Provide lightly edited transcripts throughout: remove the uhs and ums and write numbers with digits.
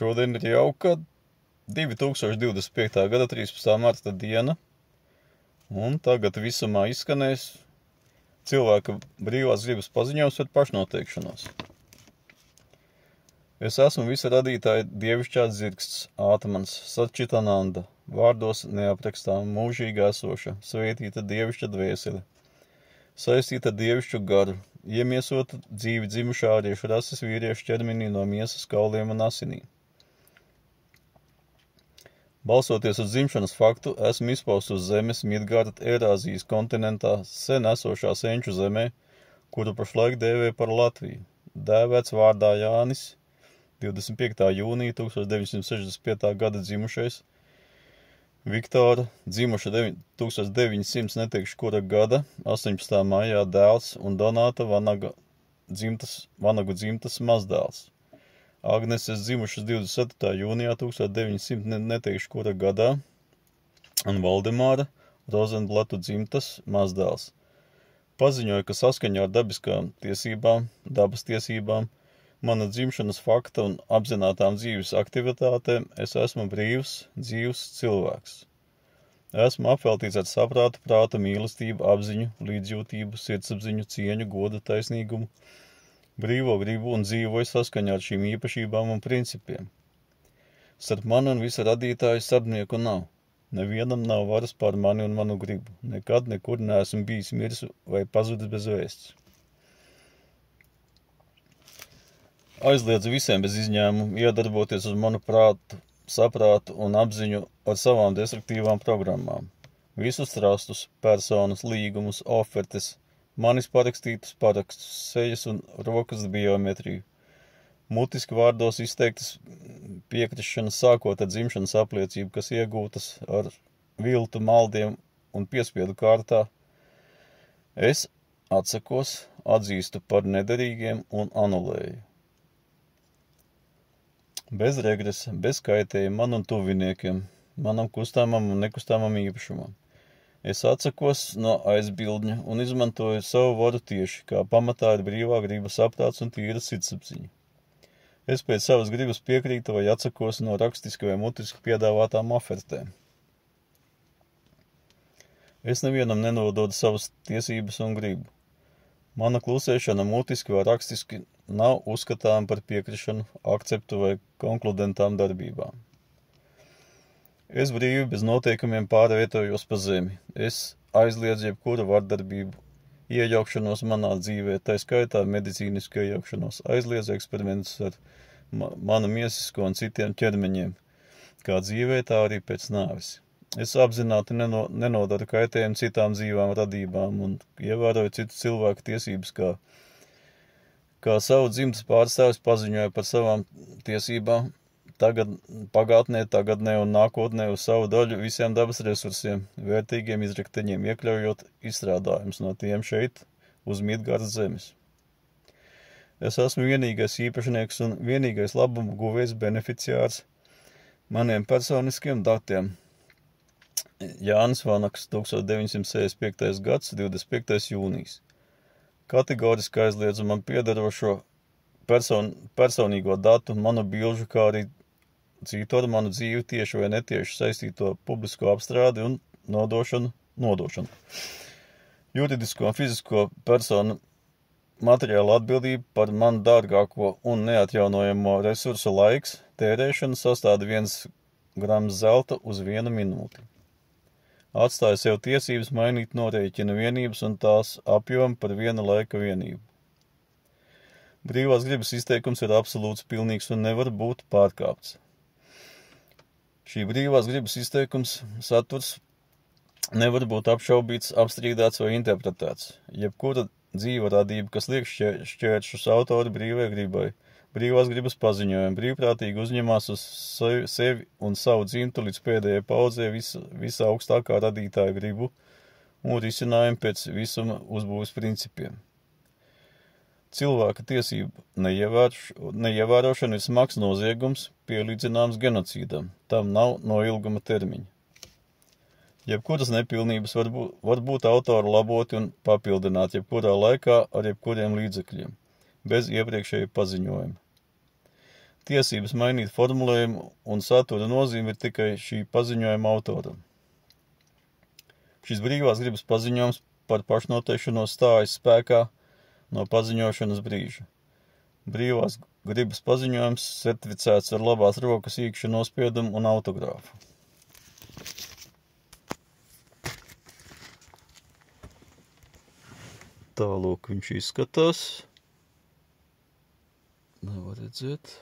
Šodien ir jauka 2025. gada 13. marta diena, un tagad visumā izskanēs cilvēka brīvās gribas paziņojums par pašnoteikšanos. Es esmu visa radītāja dievišķās dzirksts, ātmans, Satčitananda, vārdos neaprakstām mūžīgi esoša, svētīta dievišķa dvēsele, saistīta ar dievišķu garu, iemiesota dzīvi dzimušā āriešu rases vīriešu ķermenī no miesas, kauliem un asinīm. Balsoties uz dzimšanas faktu, esmu izpausts uz zemes Midgārda Eirāzijas kontinentā sen esošā senču zemē, kuru pašlaik dēvē par Latviju, dēvēts vārdā Jānis, 25. jūnija 1965. gada dzimušais, Viktora, dzimuša 1900 neteikšu kura gada, 18. maijā dēls un Donāta Vanagu dzimtas mazdēls. Agneses dzimušas 27. jūnijā 1900 neteikšu kura gadā un Valdemāra Rozenblatu dzimtas mazdēls. Paziņoja, ka saskaņā ar dabas tiesībām, mana dzimšanas fakta un apzinātām dzīves aktivitātēm es esmu brīvs, dzīvs cilvēks. Esmu apveltīts ar saprātu, prātu, mīlestību, apziņu, līdzjūtību, sirdsapziņu, cieņu, godu, taisnīgumu, brīvo gribu un dzīvoju saskaņā ar šīm īpašībām un principiem. Starp mani un visa radītāju starpnieku nav. Nevienam nav varas pār mani un manu gribu. Nekad nekur neesmu bijis miris vai pazudis bez vēsts. Aizliedzu visiem bez izņēmumu iedarboties uz manu prātu, saprātu un apziņu ar savām destruktīvām programmām. Visus trastus, personas, līgumus, ofertes, manis parakstītus parakstus, sejas un rokas biometriju, mutiski vārdos izteiktas piekrišanas sākot ar dzimšanas apliecību, kas iegūtas ar viltu, maldiem un piespiedu kārtā, es atsakos, atzīstu par nederīgiem un anulēju. Bez regresa, bez kaitējuma man un tuviniekiem, manam kustāmam un nekustāmam īpašumam. Es atsakos no aizbildņa un izmantoju savu varu tieši, kā pamatā ir brīvā griba, saprāts un tīra sirdsapziņa. Es pēc savas gribas piekrītu vai atsakos no rakstiski vai mutiski piedāvātām ofertēm. Es nevienam nenododu savas tiesības un gribu. Mana klusēšana mutiski vai rakstiski nav uzskatām par piekrišanu, akceptu vai konkludentām darbībām. Es brīvi bez noteikumiem pārvietojos pa zemi. Es aizliedzu jebkuru vardarbību, iejaukšanos manā dzīvē, tā skaitā medicīnisku iejaukšanos, aizliedzu eksperimentus ar manu miesisko un citiem ķermeņiem, kā dzīvē, tā arī pēc nāves. Es apzināti nenodaru kaitējumu citām dzīvām radībām un ievēroju citu cilvēku tiesības, kā savu dzimtas pārstāvis paziņoja par savām tiesībām, pagātnē, tagadnē un nākotnē uz savu daļu visiem dabas resursiem, vērtīgiem izrakteņiem, iekļaujot izstrādājumus no tiem šeit uz Midgārdas zemes. Es esmu vienīgais īpašnieks un vienīgais labumu guvējs beneficiārs maniem personiskiem datiem. Jānis Vanags, 1965. gads, 25. jūnijas. Kategoriski aizliedzu man piederošo personīgo datu, manu bilžu, kā arī citu ar manu dzīvi tieši vai netieši saistīto publisko apstrādi un nodošanu. Juridisko un fizisko personu materiālu atbildību par man dārgāko un neatjaunojamo resursu laiks tērēšanu sastāda 1 grams zelta uz 1 minūti. Atstāja sev tiesības mainīt norēķina vienības un tās apjomu par viena laika vienību. Brīvās gribas izteikums ir absolūts, pilnīgs un nevar būt pārkāpts. Šī brīvās gribas izteikums saturs nevar būt apšaubīts, apstrīdēts vai interpretēts. Jebkura dzīva radība, kas liek šķēršus autori brīvai gribai, brīvās gribas paziņojumi, brīvprātīgi uzņemās uz sevi un savu dzimtu līdz pēdējai paudzē visa augstākā radītāja gribu un risinājumu pēc visuma uzbūves principiem. Cilvēka tiesību neievērošana ir smags noziegums, pielīdzināms genocīdam. Tam nav noilguma termiņa. Jebkuras nepilnības var būt autori laboti un papildināti jebkurā laikā ar jebkuriem līdzekļiem, bez iepriekšēju paziņojumu. tiesības mainīt formulējumu un satura nozīme ir tikai šī paziņojuma autoram. Šis brīvās gribas paziņojums par pašnoteikšanos stājas spēkā no paziņošanas brīža. Brīvās gribas paziņojums certificēts ar labās rokas īkšķa nospiedumu un autogrāfu. Tālūk viņš izskatās. Nevar redzēt.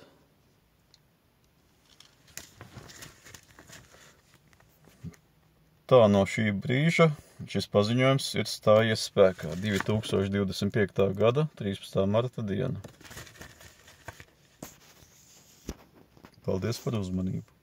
Tā no šī brīža šis paziņojums ir stājies spēkā 2025. gada 13. marta diena. Paldies par uzmanību!